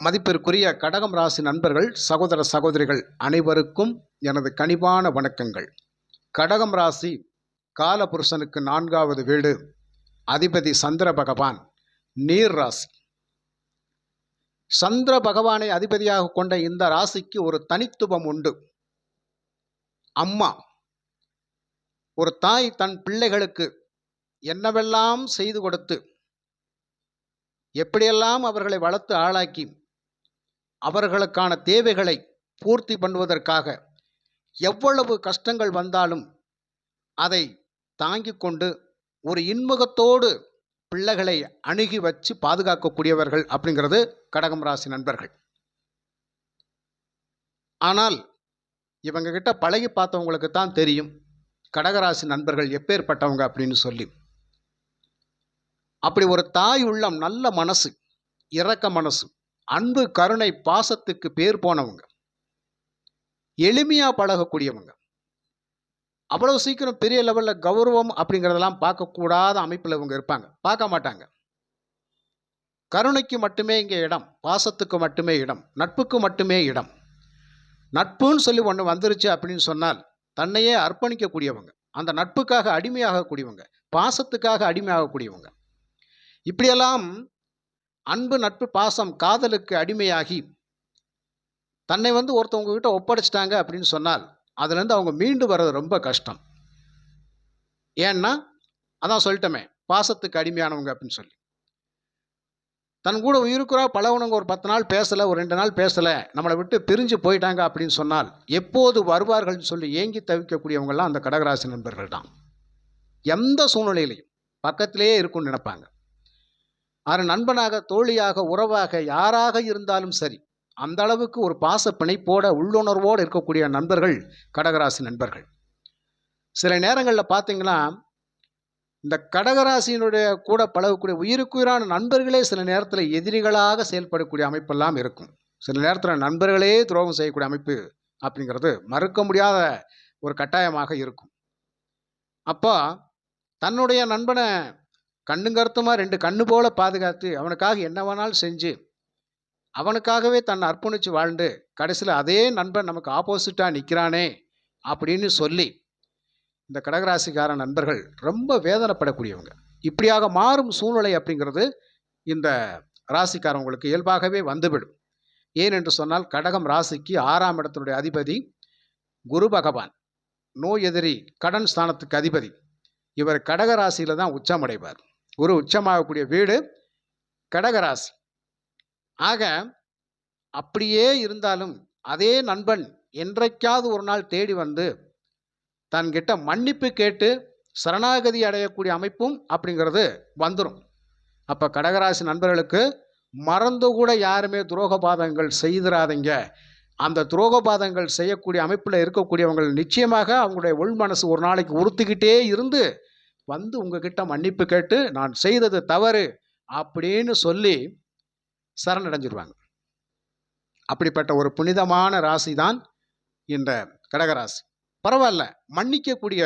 மதிப்பிற்குரிய கடகம் ராசி நண்பர்கள், சகோதர சகோதரிகள் அனைவருக்கும் எனது கனிவான வணக்கங்கள். கடகம் ராசி காலபுருஷனுக்கு 4வது வீடு, அதிபதி சந்திர பகவான், நீர் ராசி. சந்திர பகவானை அதிபதியாக கொண்ட இந்த ராசிக்கு ஒரு தனித்துவம் உண்டு. அம்மா, ஒரு தாய் தன் பிள்ளைகளுக்கு என்னவெல்லாம் செய்து கொடுத்து, எப்படியெல்லாம் அவர்களை வளர்த்து ஆளாக்கி அவர்களுக்கான தேவைகளை பூர்த்தி பண்ணுவதற்காக எவ்வளவு கஷ்டங்கள் வந்தாலும் அதை தாங்கிக் கொண்டு ஒரு இன்முகத்தோடு பிள்ளைகளை அணுகி வச்சு பாதுகாக்கக்கூடியவர்கள் அப்படிங்கிறது கடகம் ராசி நண்பர்கள். ஆனால் இவங்க கிட்ட பழகி பார்த்தவங்களுக்கு தான் தெரியும் கடகராசி நண்பர்கள் எப்பேற்பட்டவங்க அப்படின்னு சொல்லி. அப்படி ஒரு தாய் உள்ளம், நல்ல மனசு, இரக்க மனசு, அன்பு, கருணை, பாசத்துக்கு பேர் போனவங்க, எளிமையா பழகக்கூடியவங்க. அவ்வளவு சீக்கிரம் பெரிய லெவலில் கௌரவம் அப்படிங்கிறதெல்லாம் பார்க்கக்கூடாத அமைப்பில் இவங்க இருப்பாங்க, பார்க்க மாட்டாங்க. கருணைக்கு மட்டுமே இங்கே இடம், பாசத்துக்கு மட்டுமே இடம், நட்புக்கு மட்டுமே இடம். நட்புன்னு சொல்லி ஒன்று வந்துருச்சு அப்படின்னு சொன்னால் தன்னையே அர்ப்பணிக்கக்கூடியவங்க, அந்த நட்புக்காக அடிமையாகக்கூடியவங்க, பாசத்துக்காக அடிமையாகக்கூடியவங்க. இப்படியெல்லாம் அன்பு, நட்பு, பாசம், காதலுக்கு அடிமையாகி தன்னை ஒருத்தவங்க கிட்ட ஒப்படைச்சிட்டாங்க அப்படின்னு சொன்னால் அதுலேருந்து அவங்க மீண்டு வர்றது ரொம்ப கஷ்டம். ஏன்னா அதான் சொல்லிட்டோமே, பாசத்துக்கு அடிமையானவங்க அப்படின்னு சொல்லி. தன் கூட உயிருக்குறா பழகுனவங்க ஒரு 10 நாள் பேசலை, ஒரு 2 நாள் பேசலை, நம்மளை விட்டு பிரிஞ்சு போயிட்டாங்க அப்படின்னு சொன்னால் எப்போது வருவார்கள்னு சொல்லி ஏங்கி தவிக்கக்கூடியவங்கெல்லாம் அந்த கடகராசி நண்பர்கள் தான். எந்த சூழ்நிலையிலையும் பக்கத்திலேயே இருக்கும்னு நினைப்பாங்க. அது நண்பனாக, தோழியாக, உறவாக யாராக இருந்தாலும் சரி, அந்த அளவுக்கு ஒரு பாச பிணைப்போட உள்ளுணர்வோடு இருக்கக்கூடிய நண்பர்கள் கடகராசி நண்பர்கள். சில நேரங்களில் பார்த்தீங்கன்னா இந்த கடகராசியினுடைய கூட பழகக்கூடிய உயிருக்குயிரான நண்பர்களே சில நேரத்தில் எதிரிகளாக செயல்படக்கூடிய அமைப்பெல்லாம் இருக்கும். சில நேரத்தில் நண்பர்களே துரோகம் செய்யக்கூடிய அமைப்பு அப்படிங்கிறது மறுக்க முடியாத ஒரு கட்டாயமாக இருக்கும். அப்போ தன்னுடைய நண்பனை கண்ணுங்கருத்துமாக 2 கண்ணு போல பாதுகாத்து அவனுக்காக என்ன வேணாலும் செஞ்சு அவனுக்காகவே தன்னை அர்ப்பணித்து வாழ்ந்து கடைசியில் அதே நண்பன் நமக்கு ஆப்போசிட்டாக நிற்கிறானே அப்படின்னு சொல்லி இந்த கடகராசிக்கார நண்பர்கள் ரொம்ப வேதனைப்படக்கூடியவங்க. இப்படியாக மாறும் சூழ்நிலை அப்படிங்கிறது இந்த ராசிக்காரவங்களுக்கு இயல்பாகவே வந்துவிடும். ஏனென்று சொன்னால் கடகம் ராசிக்கு 6ஆம் இடத்தினுடைய அதிபதி குரு பகவான், நோய் எதிரி, கடன் ஸ்தானத்துக்கு அதிபதி. இவர் கடகராசியில் தான் உச்சமடைவார். குரு உச்சமாகக்கூடிய வீடு கடகராசி. ஆக அப்படியே இருந்தாலும் அதே நண்பன் என்றைக்காவது ஒரு நாள் தேடி வந்து தன்கிட்ட மன்னிப்பு கேட்டு சரணாகதி அடையக்கூடிய அமைப்பும் அப்படிங்கிறது வந்துடும். அப்போ கடகராசி நண்பர்களுக்கு மறந்து கூட யாருமே துரோகபாதங்கள் செய்திராதீங்க. அந்த துரோகபாதங்கள் செய்யக்கூடிய அமைப்பில் இருக்கக்கூடியவங்கள் நிச்சயமாக அவங்களுடைய உள் மனசு ஒரு நாளைக்கு உறுத்திக்கிட்டே இருந்து உங்ககிட்ட மன்னிப்பு கேட்டு நான் செய்தது தவறு அப்படின்னு சொல்லி சரணடைஞ்சிருவாங்க. அப்படிப்பட்ட ஒரு புனிதமான ராசி தான் இந்த கடகராசி. பரவாயில்ல, மன்னிக்கக்கூடிய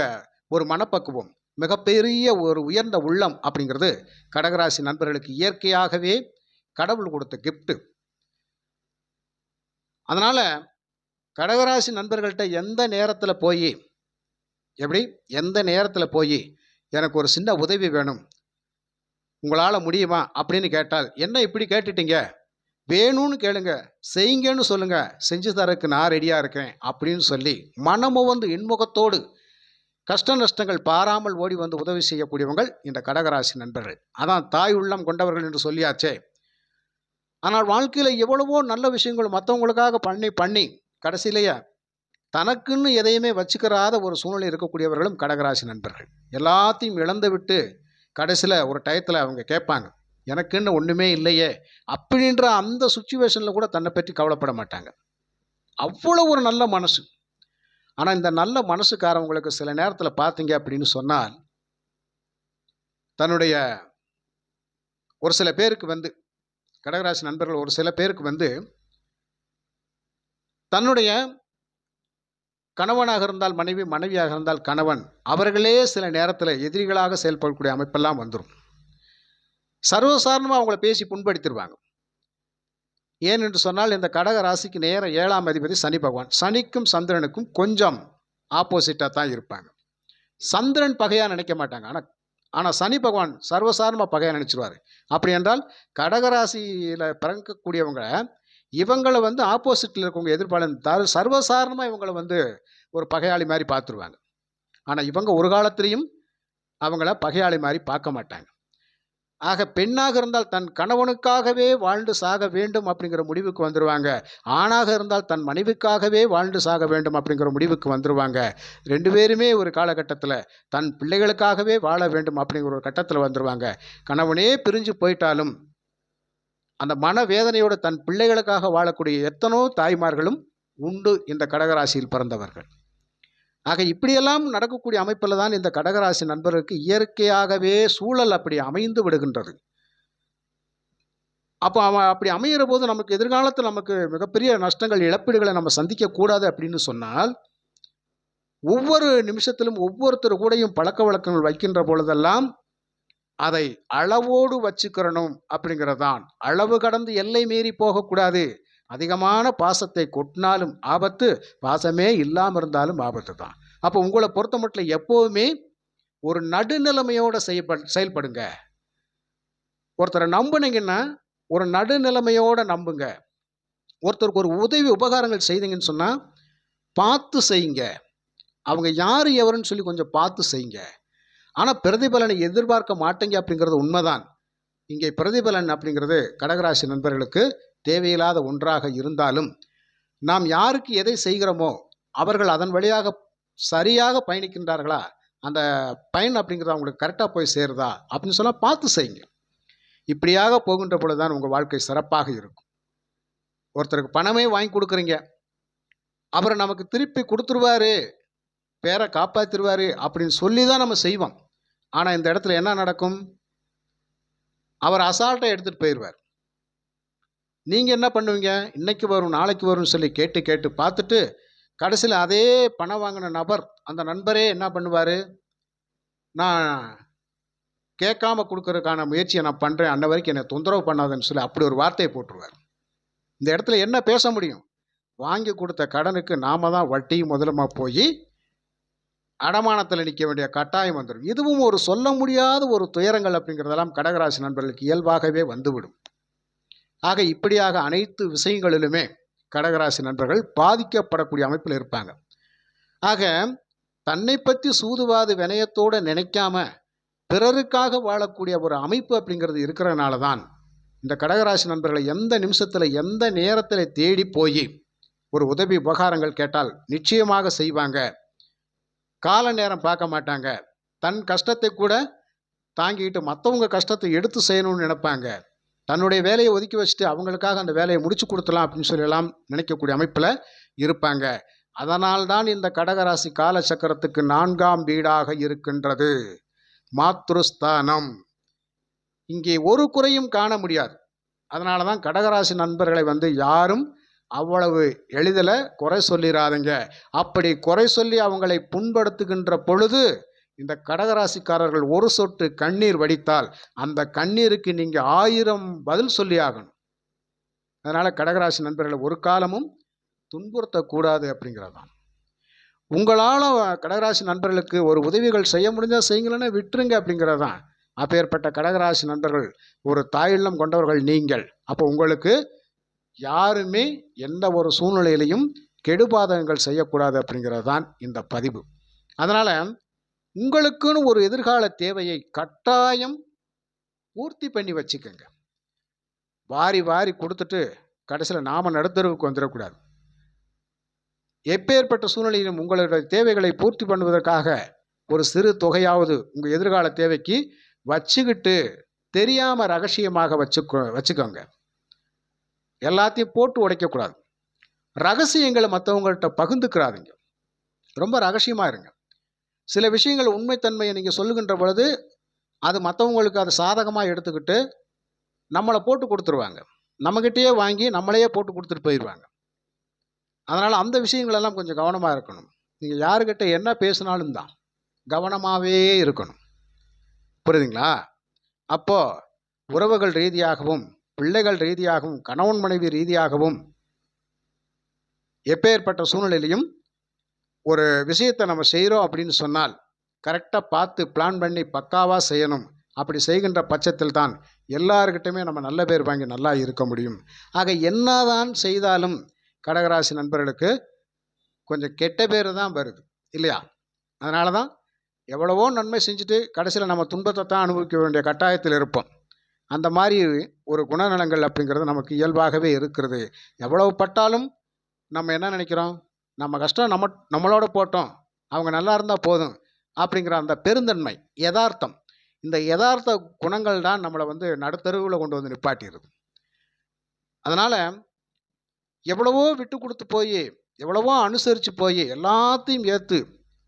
ஒரு மனப்பக்குவம், மிகப்பெரிய ஒரு உயர்ந்த உள்ளம் அப்படிங்கிறது கடகராசி நண்பர்களுக்கு இயற்கையாகவே கடவுள் கொடுத்த கிஃப்ட். அதனால் கடகராசி நண்பர்கள்ட்ட எந்த நேரத்தில் போய் எனக்கு ஒரு சின்ன உதவி வேணும், உங்களால் முடியுமா அப்படின்னு கேட்டால், என்ன இப்படி கேட்டுட்டீங்க, வேணும்னு கேளுங்க, செய்யுங்கன்னு சொல்லுங்க, செஞ்சு தரக்கு நான் ரெடியாக இருக்கேன் அப்படின்னு சொல்லி மனமும் இன்முகத்தோடு கஷ்ட நஷ்டங்கள் பாராமல் ஓடி உதவி செய்யக்கூடியவங்கள் இந்த கடகராசி நண்பர்கள். அதான் தாய் உள்ளம் கொண்டவர்கள் என்று சொல்லியாச்சே. ஆனால் வாழ்க்கையில் எவ்வளவோ நல்ல விஷயங்கள் மற்றவங்களுக்காக பண்ணி கடைசியிலேயே தனக்குன்னு எதையுமே வச்சுக்கிறாத ஒரு சூழ்நிலை இருக்கக்கூடியவர்களும் கடகராசி நண்பர்கள். எல்லாத்தையும் இழந்து விட்டு கடைசியில் ஒரு டயத்தில் அவங்க கேட்பாங்க, எனக்குன்னு ஒன்றுமே இல்லையே அப்படின்ற அந்த சுச்சுவேஷனில் கூட தன்னை பற்றி கவலைப்பட மாட்டாங்க. அவ்வளோ ஒரு நல்ல மனசு. ஆனால் இந்த நல்ல மனசுக்காரவங்களுக்கு சில நேரத்தில் பார்த்தீங்க அப்படின்னு சொன்னால் தன்னுடைய ஒரு சில பேருக்கு கடகராசி நண்பர்கள் ஒரு சில பேருக்கு தன்னுடைய கணவனாக இருந்தால் மனைவி, மனைவியாக இருந்தால் கணவன், அவர்களே சில நேரத்தில் எதிரிகளாக செயல்படக்கூடிய அமைப்பெல்லாம் வந்துடும். சர்வசாதாரணமாக அவங்கள பேசி புண்படுத்திடுவாங்க. ஏன் என்று சொன்னால் இந்த கடக ராசிக்கு நேர 7ஆம் அதிபதி சனி பகவான். சனிக்கும் சந்திரனுக்கும் கொஞ்சம் ஆப்போசிட்டாக தான் இருப்பாங்க. சந்திரன் பகையாக நினைக்க மாட்டாங்க. ஆனால் சனி பகவான் சர்வசாதாரணமாக பகையாக நினச்சிருவார். அப்படி என்றால் கடகராசியில் பிறக்கக்கூடியவங்க இவங்களை வந்து ஆப்போசிட்டில் இருக்கவங்க எதிர்ப்பாளர் சர்வசாதாரணமாக இவங்களை வந்து ஒரு பகையாளி மாதிரி பார்த்துருவாங்க. ஆனால் இவங்க ஒரு காலத்திலையும் அவங்கள பகையாளி மாதிரி பார்க்க மாட்டாங்க. ஆக பெண்ணாக இருந்தால் தன் கணவனுக்காகவே வாழ்ந்து சாக வேண்டும் அப்படிங்கிற முடிவுக்கு வந்துடுவாங்க. ஆணாக இருந்தால் தன் மனைவிக்காகவே வாழ்ந்து சாக வேண்டும் அப்படிங்கிற முடிவுக்கு வந்துடுவாங்க. 2 பேருமே ஒரு காலகட்டத்தில் தன் பிள்ளைகளுக்காகவே வாழ வேண்டும் அப்படிங்கிற ஒரு கட்டத்தில் வந்துடுவாங்க. கணவனே பிரிஞ்சு போயிட்டாலும் அந்த மனவேதனையோடு தன் பிள்ளைகளுக்காக வாழக்கூடிய எத்தனோ தாய்மார்களும் உண்டு இந்த கடகராசியில் பிறந்தவர்கள். ஆக இப்படியெல்லாம் நடக்கக்கூடிய அமைப்பில் தான் இந்த கடகராசி நண்பர்களுக்கு இயற்கையாகவே சூழல் அப்படி அமைந்து விடுகின்றது. அப்போ அவன் அப்படி அமைகிற போது நமக்கு எதிர்காலத்தில் நமக்கு மிகப்பெரிய நஷ்டங்கள் இழப்பீடுகளை நம்ம சந்திக்கக்கூடாது அப்படின்னு சொன்னால், ஒவ்வொரு நிமிஷத்திலும் ஒவ்வொருத்தர் கூடயும் பழக்க வழக்கங்கள் வைக்கின்ற பொழுதெல்லாம் அதை அளவோடு வச்சுக்கிறணும் அப்படிங்கிறது தான். அளவு கடந்து எல்லை மீறி போகக்கூடாது. அதிகமான பாசத்தை கொட்டினாலும் ஆபத்து, பாசமே இல்லாமல் இருந்தாலும் ஆபத்து தான். அப்போ உங்களை பொறுத்த மட்டும் எப்போவுமே ஒரு நடுநிலைமையோடு செயல்படுங்க. ஒருத்தரை நம்புனீங்கன்னா ஒரு நடுநிலைமையோடு நம்புங்க. ஒருத்தருக்கு ஒரு உதவி உபகாரங்கள் செய்தீங்கன்னு சொன்னால் பார்த்து செய்யுங்க. அவங்க யார் எவருன்னு சொல்லி கொஞ்சம் பார்த்து செய்யுங்க. ஆனால் பிரதிபலனை எதிர்பார்க்க மாட்டேங்க அப்படிங்கிறது உண்மைதான். இங்கே பிரதிபலன் அப்படிங்கிறது கடகராசி நண்பர்களுக்கு தேவையில்லாத ஒன்றாக இருந்தாலும், நாம் யாருக்கு எதை செய்கிறோமோ அவர்கள் அதன் வழியாக சரியாக பயணிக்கின்றார்களா, அந்த பயன் அப்படிங்கிறது அவங்களுக்கு கரெக்டாக போய் சேருதா அப்படின்னு சொன்னால் பார்த்து செய்யுங்க. இப்படியாக போகின்ற பொழுது தான் உங்கள் வாழ்க்கை சிறப்பாக இருக்கும். ஒருத்தருக்கு பணமே வாங்கி கொடுக்குறீங்க, அவரை நமக்கு திருப்பி கொடுத்துருவாரு, பேரை காப்பாற்றிடுவார் அப்படின்னு சொல்லி தான் நம்ம செய்வோம். ஆனால் இந்த இடத்துல என்ன நடக்கும்? அவர் அசால்ட்டாக எடுத்துகிட்டு போயிடுவார். நீங்கள் என்ன பண்ணுவீங்க? இன்னைக்கு வரும் நாளைக்கு வரும்னு சொல்லி கேட்டு கேட்டு பார்த்துட்டு கடைசியில் அதே பணம் வாங்கின நபர், அந்த நண்பரே என்ன பண்ணுவார்? நான் கேட்காம கொடுக்கறதுக்கான முயற்சியை நான் பண்ணுறேன், அன்ன வரைக்கும் என்னை தொந்தரவு பண்ணாதுன்னு சொல்லி அப்படி ஒரு வார்த்தையை போட்டுருவார். இந்த இடத்துல என்ன பேச முடியும்? வாங்கி கொடுத்த கடனுக்கு நாம தான் வட்டியும் முதலுமா போய் அடமானத்தில் நிற்க வேண்டிய கட்டாயம் வந்துடும். இதுவும் ஒரு சொல்ல முடியாத ஒரு துயரங்கள் அப்படிங்கிறதெல்லாம் கடகராசி நண்பர்களுக்கு இயல்பாகவே வந்துவிடும். ஆக இப்படியாக அனைத்து விஷயங்களிலுமே கடகராசி நண்பர்கள் பாதிக்கப்படக்கூடிய அமைப்பில் இருப்பாங்க. ஆக தன்னை பற்றி சூதுவாது வினயத்தோடு நினைக்காம பிறருக்காக வாழக்கூடிய ஒரு அமைப்பு அப்படிங்கிறது இருக்கிறதுனால தான் இந்த கடகராசி நண்பர்களை எந்த நிமிஷத்தில் எந்த நேரத்தில் தேடி போய் ஒரு உதவி உபகாரங்கள் கேட்டால் நிச்சயமாக செய்வாங்க. கால நேரம் பார்க்க மாட்டாங்க. தன் கஷ்டத்தை கூட தாங்கிக்கிட்டு மற்றவங்க கஷ்டத்தை எடுத்து செய்யணும்னு நினைப்பாங்க. தன்னுடைய வேலையை ஒதுக்கி வச்சுட்டு அவங்களுக்காக அந்த வேலையை முடிச்சு கொடுத்துலாம் அப்படின்னு சொல்லலாம் நினைக்கக்கூடிய அமைப்பில் இருப்பாங்க. அதனால்தான் இந்த கடகராசி காலச்சக்கரத்துக்கு 4ஆம் வீடாக இருக்கின்றது மாத்ருஸ்தானம். இங்கே ஒரு குறையும் காண முடியாது. அதனால தான் கடகராசி நண்பர்களை வந்து யாரும் அவ்வளவு எளிதில் குறை சொல்லிடாதீங்க. அப்படி குறை சொல்லி அவங்களை புண்படுத்துகின்ற பொழுது இந்த கடகராசிக்காரர்கள் ஒரு சொட்டு கண்ணீர் வடித்தால் அந்த கண்ணீருக்கு நீங்கள் 1000 பதில் சொல்லி ஆகணும். அதனால் கடகராசி நண்பர்களை ஒரு காலமும் துன்புறுத்தக்கூடாது அப்படிங்கிறதான். உங்களால் கடகராசி நண்பர்களுக்கு ஒரு உதவிகள் செய்ய முடிஞ்சால் செய்யுங்களேன்னு விட்டுருங்க அப்படிங்கிறதான். அப்பேற்பட்ட கடகராசி நண்பர்கள் ஒரு தாயுள்ளம் கொண்டவர்கள் நீங்கள். அப்போ உங்களுக்கு யாருமே எந்த ஒரு சூழ்நிலையிலையும் கெடுபாதகங்கள் செய்யக்கூடாது அப்படிங்கிறது தான் இந்த பதிவு. அதனால் உங்களுக்குன்னு ஒரு எதிர்கால தேவையை கட்டாயம் பூர்த்தி பண்ணி வச்சுக்கோங்க. வாரி வாரி கொடுத்துட்டு கடைசியில் நாம் நடுத்தருவுக்கு வந்துடக்கூடாது. எப்பேற்பட்ட சூழ்நிலையிலும் உங்களுடைய தேவைகளை பூர்த்தி பண்ணுவதற்காக ஒரு சிறு தொகையாவது உங்கள் எதிர்கால தேவைக்கு வச்சுக்கிட்டு தெரியாமல் ரகசியமாக வச்சுக்கோங்க. எல்லாத்தையும் போட்டு உடைக்கக்கூடாது. ரகசியங்களை மற்றவங்கள்ட்ட பகிர்ந்துக்கிறாதீங்க. ரொம்ப ரகசியமாக இருங்க. சில விஷயங்கள் உண்மைத்தன்மையை நீங்கள் சொல்லுகின்ற பொழுது அது மற்றவங்களுக்கு அதை சாதகமாக எடுத்துக்கிட்டு நம்மளை போட்டு கொடுத்துருவாங்க. நம்மகிட்டயே வாங்கி நம்மளையே போட்டு கொடுத்துட்டு போயிடுவாங்க. அதனால் அந்த விஷயங்களெல்லாம் கொஞ்சம் கவனமாக இருக்கணும். நீங்கள் யாருக்கிட்ட என்ன பேசினாலும் தான் கவனமாகவே இருக்கணும். புரியுதுங்களா? அப்போது உறவுகள் ரீதியாகவும் பிள்ளைகள் ரீதியாகவும் கணவன் மனைவி ரீதியாகவும் எப்பேற்பட்ட சூழ்நிலையிலையும் ஒரு விஷயத்தை நம்ம செய்கிறோம் அப்படின்னு சொன்னால் கரெக்டாக பார்த்து பிளான் பண்ணி பக்காவாக செய்யணும். அப்படி செய்கின்ற பட்சத்தில் தான் எல்லாருக்கிட்டையுமே நம்ம நல்ல பேர் வாங்கி நல்லா இருக்க முடியும். ஆக என்னதான் செய்தாலும் கடகராசி நண்பர்களுக்கு கொஞ்சம் கெட்ட பேர் தான் வருது இல்லையா? அதனால தான் எவ்வளவோ நன்மை செஞ்சுட்டு கடைசியில் நம்ம துன்பத்தை தான் அனுபவிக்க வேண்டிய கட்டாயத்தில் இருப்போம். அந்த மாதிரி ஒரு குணநலங்கள் அப்படிங்கிறது நமக்கு இயல்பாகவே இருக்கிறது. எவ்வளவு பட்டாலும் நம்ம என்ன நினைக்கிறோம், நம்ம கஷ்டம் நம்மளோட போட்டோம், அவங்க நல்லா இருந்தால் போதும் அப்படிங்கிற அந்த பெருந்தன்மை, யதார்த்தம், இந்த யதார்த்த குணங்கள் தான் நம்மளை நடுத்தருவில் கொண்டு வந்து நிப்பாட்டிடுது. அதனால் எவ்வளவோ விட்டு கொடுத்து போய், எவ்வளவோ அனுசரித்து போய் எல்லாத்தையும் ஏற்று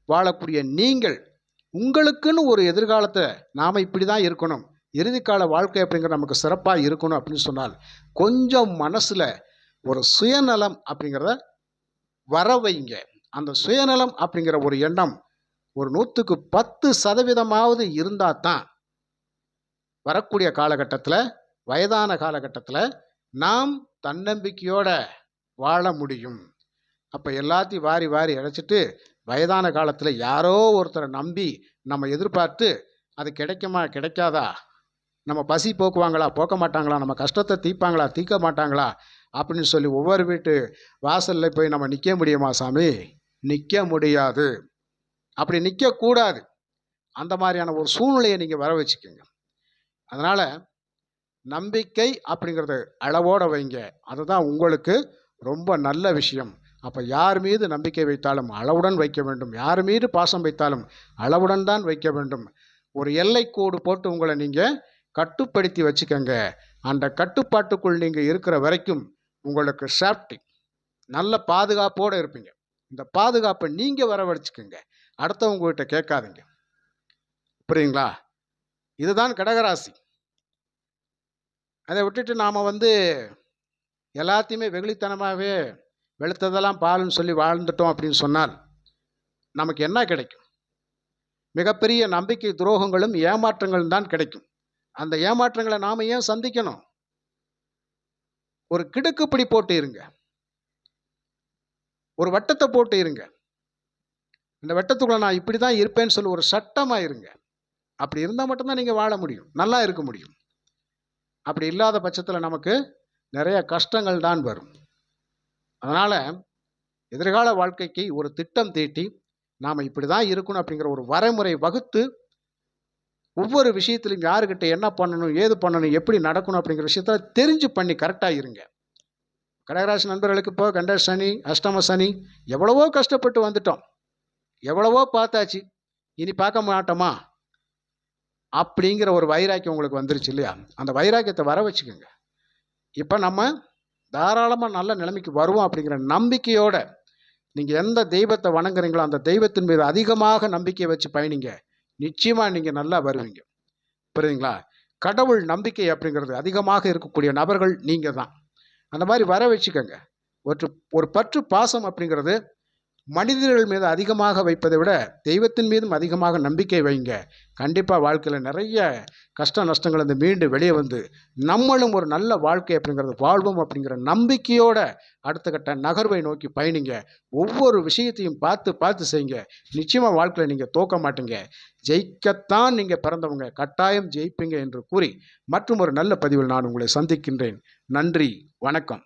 வாழக்கூடிய நீங்கள் உங்களுக்குன்னு ஒரு எதிர்காலத்தை நாம் இப்படி தான் இருக்கணும், இறுதிக்கால வாழ்க்கை அப்படிங்கிற நமக்கு சிறப்பாக இருக்கணும் அப்படின்னு சொன்னால் கொஞ்சம் மனசில் ஒரு சுயநலம் அப்படிங்கிறத வர வைங்க. அந்த சுயநலம் அப்படிங்கிற ஒரு எண்ணம் ஒரு 100க்கு 10% இருந்தால் தான் வரக்கூடிய காலகட்டத்தில், வயதான காலகட்டத்தில் நாம் தன்னம்பிக்கையோட வாழ முடியும். அப்போ எல்லாத்தையும் வாரி வாரி அழைச்சிட்டு வயதான காலத்தில் யாரோ ஒருத்தரை நம்பி நம்ம எதிர்பார்த்து அது கிடைக்குமா கிடைக்காதா, நம்ம பசி போக்குவாங்களா போக்க மாட்டாங்களா, நம்ம கஷ்டத்தை தீர்ப்பாங்களா தீர்க்க மாட்டாங்களா அப்படின்னு சொல்லி ஒவ்வொரு வீட்டு வாசலில் போய் நம்ம நிற்க முடியுமா சாமி? நிற்க முடியாது. அப்படி நிற்கக்கூடாது. அந்த மாதிரியான ஒரு சூழ்நிலையை நீங்கள் வர வச்சுக்கோங்க. அதனால் நம்பிக்கை அப்படிங்கிறத அளவோடு வைங்க. அதுதான் உங்களுக்கு ரொம்ப நல்ல விஷயம். அப்போ யார் மீது நம்பிக்கை வைத்தாலும் அளவுடன் வைக்க வேண்டும். யார் மீது பாசம் வைத்தாலும் அளவுடன் தான் வைக்க வேண்டும். ஒரு எல்லைக்கோடு போட்டு உங்களை நீங்கள் கட்டுப்படுத்தி வச்சுக்கோங்க. அந்த கட்டுப்பாட்டுக்குள் நீங்கள் இருக்கிற வரைக்கும் உங்களுக்கு சேஃப்டி, நல்ல பாதுகாப்போடு இருப்பீங்க. இந்த பாதுகாப்பை நீங்கள் வரவழைச்சிக்கோங்க, அடுத்தவங்ககிட்ட கேட்காதீங்க. புரியுங்களா? இதுதான் கடகராசி. அதை விட்டுட்டு நாம் எல்லாத்தையுமே வெகுளித்தனமாகவே வெளுத்ததெல்லாம் பாலுன்னு சொல்லி வாழ்ந்துட்டோம் அப்படின்னு சொன்னால் நமக்கு என்ன கிடைக்கும்? மிகப்பெரிய நம்பிக்கை துரோகங்களும் ஏமாற்றங்களும் தான் கிடைக்கும். அந்த ஏமாற்றங்களை நாம் ஏன் சந்திக்கணும்? ஒரு கிடுக்குப்பிடி போட்டு இருங்க, ஒரு வட்டத்தை போட்டு இருங்க. இந்த வட்டத்துக்குள்ள நான் இப்படி தான் இருப்பேன்னு சொல்லி ஒரு சட்டமாக இருங்க. அப்படி இருந்தால் மட்டும்தான் நீங்கள் வாழ முடியும், நல்லா இருக்க முடியும். அப்படி இல்லாத பட்சத்தில் நமக்கு நிறைய கஷ்டங்கள் தான் வரும். அதனால் எதிர்கால வாழ்க்கைக்கு ஒரு திட்டம் தீட்டி நாம் இப்படி தான் இருக்கணும் அப்படிங்கிற ஒரு வரைமுறை வகுத்து ஒவ்வொரு விஷயத்திலும் யாருக்கிட்ட என்ன பண்ணணும், ஏது பண்ணணும், எப்படி நடக்கணும் அப்படிங்கிற விஷயத்த தெரிஞ்சு பண்ணி கரெக்டாக இருங்க. கடகராசி நண்பர்களுக்கு இப்போ கண்ட சனி, அஷ்டம சனி, எவ்வளவோ கஷ்டப்பட்டு வந்துட்டோம், எவ்வளவோ பார்த்தாச்சு, இனி பார்க்க மாட்டோமா அப்படிங்கிற ஒரு வைராக்கியம் உங்களுக்கு வந்துருச்சு இல்லையா? அந்த வைராக்கியத்தை வர வச்சுக்கோங்க. இப்போ நம்ம தாராளமாக நல்ல நிலைமைக்கு வருவோம் அப்படிங்கிற நம்பிக்கையோட நீங்கள் எந்த தெய்வத்தை வணங்குறீங்களோ அந்த தெய்வத்தின் மீது அதிகமாக நம்பிக்கை வச்சு பயணிங்க. நிச்சயமாக நீங்கள் நல்லா வருவீங்க. புரியுதுங்களா? கடவுள் நம்பிக்கை அப்படிங்கிறது அதிகமாக இருக்கக்கூடிய நபர்கள் நீங்கள் தான். அந்த மாதிரி வர வச்சுக்கோங்க. ஒரு பற்று பாசம் அப்படிங்கிறது மனிதர்கள் மீது அதிகமாக வைப்பதை விட தெய்வத்தின் மீதும் அதிகமாக நம்பிக்கை வைங்க. கண்டிப்பாக வாழ்க்கையில் நிறைய கஷ்ட நஷ்டங்கள் மீண்டு வெளியே வந்து நம்மளும் ஒரு நல்ல வாழ்க்கை அப்படிங்கிறது வாழ்வோம் அப்படிங்கிற நம்பிக்கையோட அடுத்த கட்ட நகர்வை நோக்கி பயணிங்க. ஒவ்வொரு விஷயத்தையும் பார்த்து பார்த்து செய்யுங்க. நிச்சயமாக வாழ்க்கையில் நீங்கள் தோக்க மாட்டீங்க. ஜெயிக்கத்தான் நீங்கள் பிறந்தவங்க, கட்டாயம் ஜெயிப்பீங்க என்று கூறி மற்றும் ஒரு நல்ல பதிவில் நான் உங்களை சந்திக்கின்றேன். நன்றி, வணக்கம்.